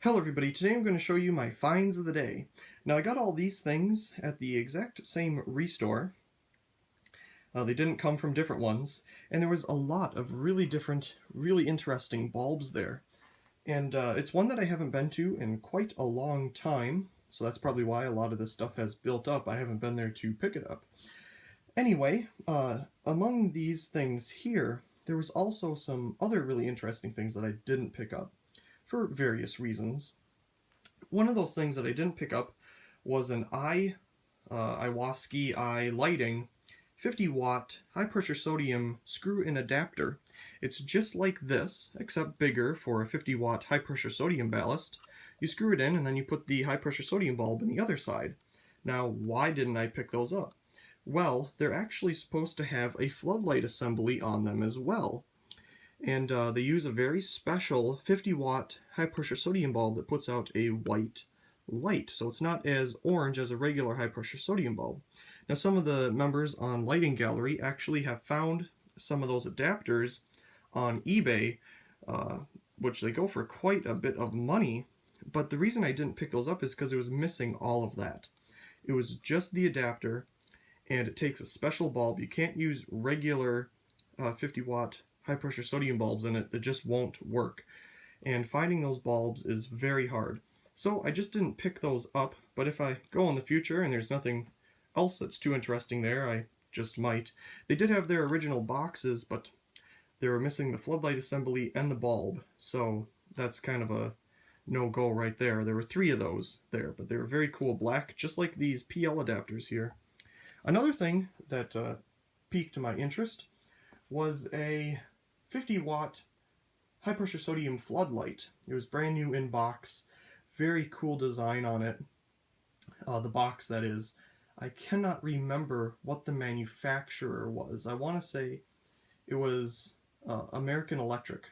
Hello everybody, today I'm going to show you my finds of the day. Now I got all these things at the exact same restore. They didn't come from different ones, and there was a lot of really different, really interesting bulbs there. And it's one that I haven't been to in quite a long time, so that's probably why a lot of this stuff has built up. I haven't been there to pick it up. Anyway, among these things here, there was also some other really interesting things that I didn't pick up for various reasons. One of those things that I didn't pick up was an Iwaski eye lighting 50-watt high-pressure sodium screw-in adapter. It's just like this, except bigger for a 50-watt high-pressure sodium ballast. You screw it in and then you put the high-pressure sodium bulb in the other side. Now, why didn't I pick those up? Well, they're actually supposed to have a floodlight assembly on them as well. And they use a very special 50-watt high-pressure sodium bulb that puts out a white light, so it's not as orange as a regular high-pressure sodium bulb. Now, some of the members on Lighting Gallery actually have found some of those adapters on eBay, which they go for quite a bit of money, but the reason I didn't pick those up is because it was missing all of that. It was just the adapter, and it takes a special bulb. You can't use regular 50-watt high-pressure sodium bulbs in it. It just won't work. And finding those bulbs is very hard. So I just didn't pick those up, but if I go in the future and there's nothing else that's too interesting there, I just might. They did have their original boxes, but they were missing the floodlight assembly and the bulb, so that's kind of a no-go right there. There were 3 of those there, but they were very cool black, just like these PL adapters here. Another thing that piqued my interest was a 50-watt high-pressure sodium floodlight. It was brand new in box. Very cool design on it. The box, that is. I cannot remember what the manufacturer was. I want to say it was American Electric.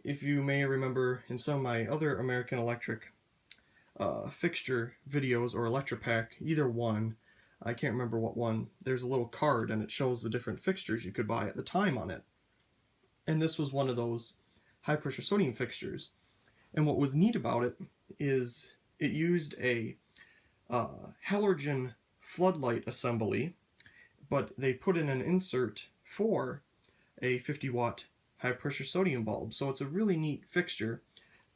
If you may remember in some of my other American Electric fixture videos or Electropack, either one, I can't remember what one, there's a little card and it shows the different fixtures you could buy at the time on it. And this was one of those high-pressure sodium fixtures. And what was neat about it is it used a halogen floodlight assembly, but they put in an insert for a 50-watt high-pressure sodium bulb. So it's a really neat fixture,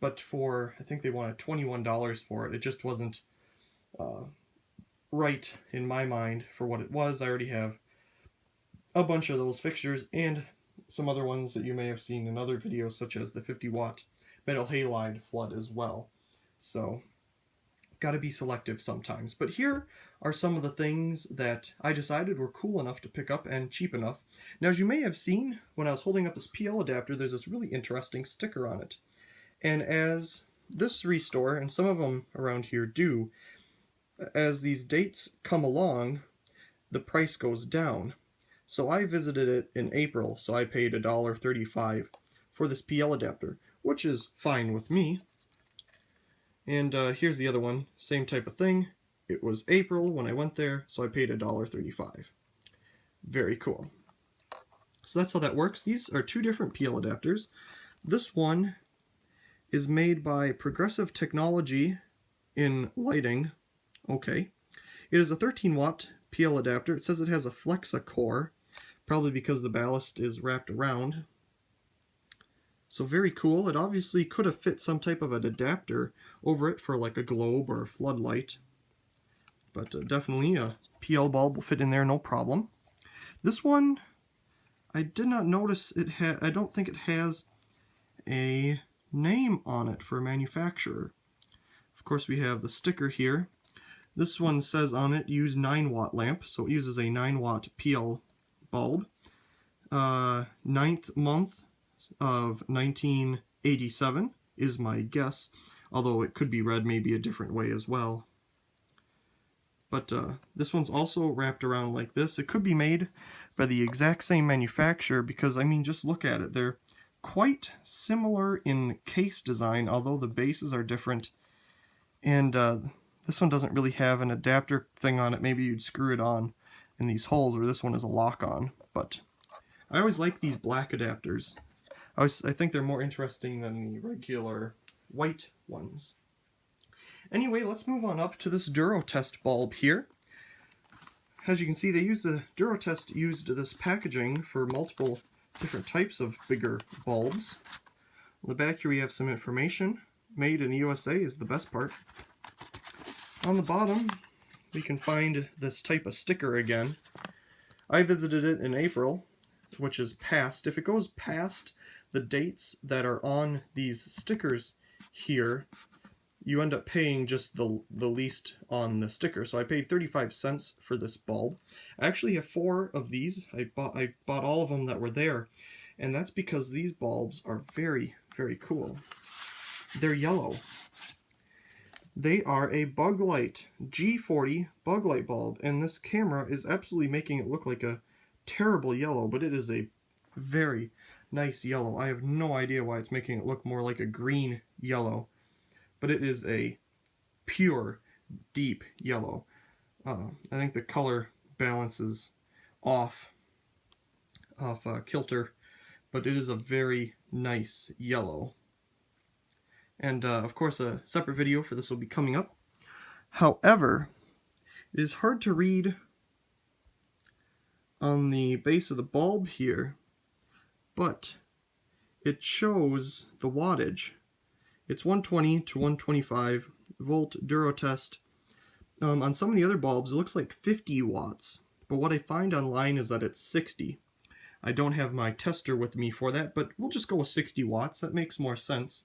but for, I think they wanted $21 for it. It just wasn't right in my mind for what it was. I already have a bunch of those fixtures and some other ones that you may have seen in other videos, such as the 50-watt metal halide flood as well. So, gotta be selective sometimes. But here are some of the things that I decided were cool enough to pick up and cheap enough. Now, as you may have seen, when I was holding up this PL adapter, there's this really interesting sticker on it. And as this restore, and some of them around here do, as these dates come along, the price goes down. So I visited it in April, so I paid $1.35 for this PL adapter, which is fine with me. And here's the other one, same type of thing. It was April when I went there, so I paid $1.35. Very cool. So that's how that works. These are 2 different PL adapters. This one is made by Progressive Technology in lighting. Okay. It is a 13-watt PL adapter. It says it has a Flexa core, probably because the ballast is wrapped around. So very cool. It obviously could have fit some type of an adapter over it for like a globe or a floodlight. But definitely a PL bulb will fit in there no problem. This one, I did not notice it had, I don't think it has a name on it for a manufacturer. Of course we have the sticker here. This one says on it, use 9-watt lamp, so it uses a 9-watt PL bulb. 9th month of 1987 is my guess, although it could be read maybe a different way as well. But this one's also wrapped around like this. It could be made by the exact same manufacturer because, I mean, just look at it. They're quite similar in case design, although the bases are different. And this one doesn't really have an adapter thing on it. Maybe you'd screw it on in these holes, or this one is a lock-on. But I always like these black adapters. I think they're more interesting than the regular white ones. Anyway, let's move on up to this Durotest bulb here. As you can see, Durotest used this packaging for multiple different types of bigger bulbs. On the back here we have some information. Made in the USA is the best part. On the bottom we can find this type of sticker again. I visited it in April, which is past. If it goes past the dates that are on these stickers here, you end up paying just the least on the sticker. So I paid 35 cents for this bulb. I actually have 4 of these. I bought all of them that were there, and that's because these bulbs are very, very cool. They're yellow. They are a bug light, G40 bug light bulb, and this camera is absolutely making it look like a terrible yellow, but it is a very nice yellow. I have no idea why it's making it look more like a green yellow, but it is a pure, deep yellow. I think the color balance is off kilter, but it is a very nice yellow. And of course a separate video for this will be coming up. However, it is hard to read on the base of the bulb here, but it shows the wattage. It's 120 to 125 volt Durotest. On some of the other bulbs it looks like 50 watts, but what I find online is that it's 60. I don't have my tester with me for that, but we'll just go with 60 watts. That makes more sense.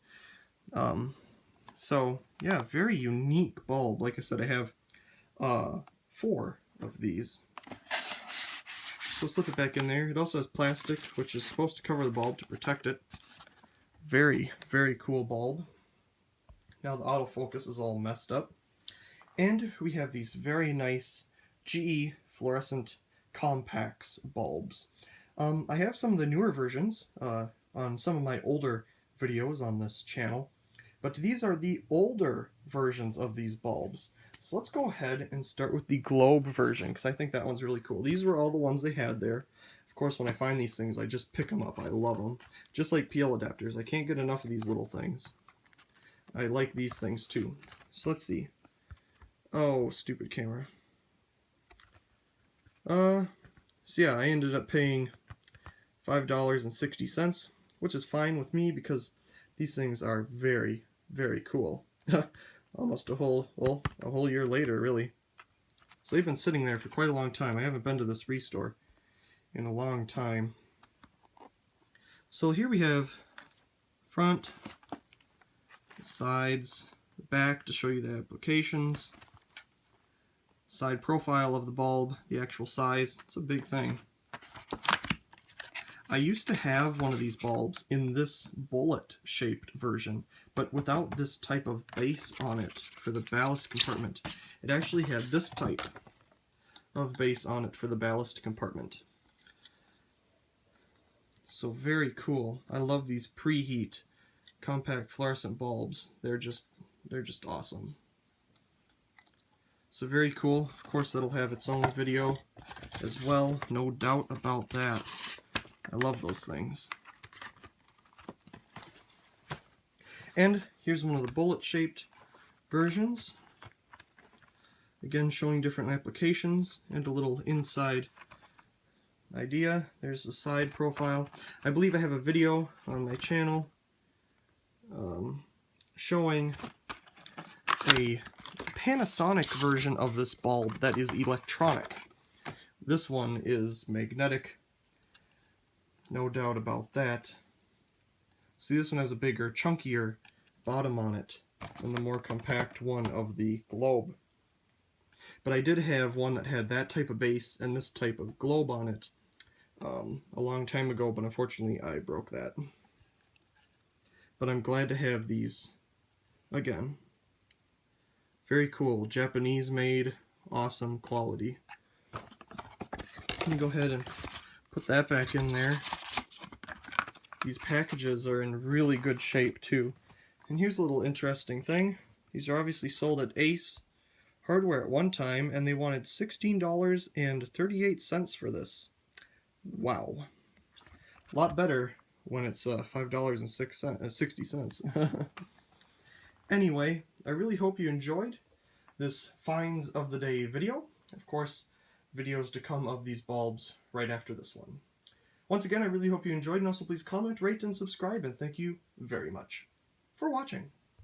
So yeah, very unique bulb. Like I said, I have 4 of these. So slip it back in there. It also has plastic, which is supposed to cover the bulb to protect it. Very, very cool bulb. Now the autofocus is all messed up. And we have these very nice GE fluorescent compacts bulbs. I have some of the newer versions on some of my older videos on this channel, but these are the older versions of these bulbs. So let's go ahead and start with the globe version, because I think that one's really cool. These were all the ones they had there. Of course, when I find these things, I just pick them up. I love them. Just like PL adapters. I can't get enough of these little things. I like these things too. So let's see. Oh, stupid camera. So yeah, I ended up paying $5.60, which is fine with me because these things are very, very cool. Almost a whole year later, really. So they've been sitting there for quite a long time. I haven't been to this restore in a long time. So here we have front, the sides, the back to show you the applications, side profile of the bulb, the actual size. It's a big thing. I used to have one of these bulbs in this bullet-shaped version, but without this type of base on it for the ballast compartment. It actually had this type of base on it for the ballast compartment. So very cool. I love these preheat compact fluorescent bulbs. They're just awesome. So very cool. Of course, that'll have its own video as well, no doubt about that. I love those things. And here's one of the bullet-shaped versions. Again, showing different applications and a little inside idea. There's the side profile. I believe I have a video on my channel showing a Panasonic version of this bulb that is electronic. This one is magnetic. No doubt about that. See, this one has a bigger, chunkier bottom on it than the more compact one of the globe. But I did have one that had that type of base and this type of globe on it a long time ago, but unfortunately I broke that. But I'm glad to have these again. Very cool, Japanese made, awesome quality. Let me go ahead and put that back in there. These packages are in really good shape too. And here's a little interesting thing. These are obviously sold at Ace Hardware at one time, and they wanted $16.38 for this. Wow. A lot better when it's $5.60. Anyway, I really hope you enjoyed this finds of the day video. Of course, videos to come of these bulbs right after this one. Once again, I really hope you enjoyed, and also please comment, rate, and subscribe, and thank you very much for watching.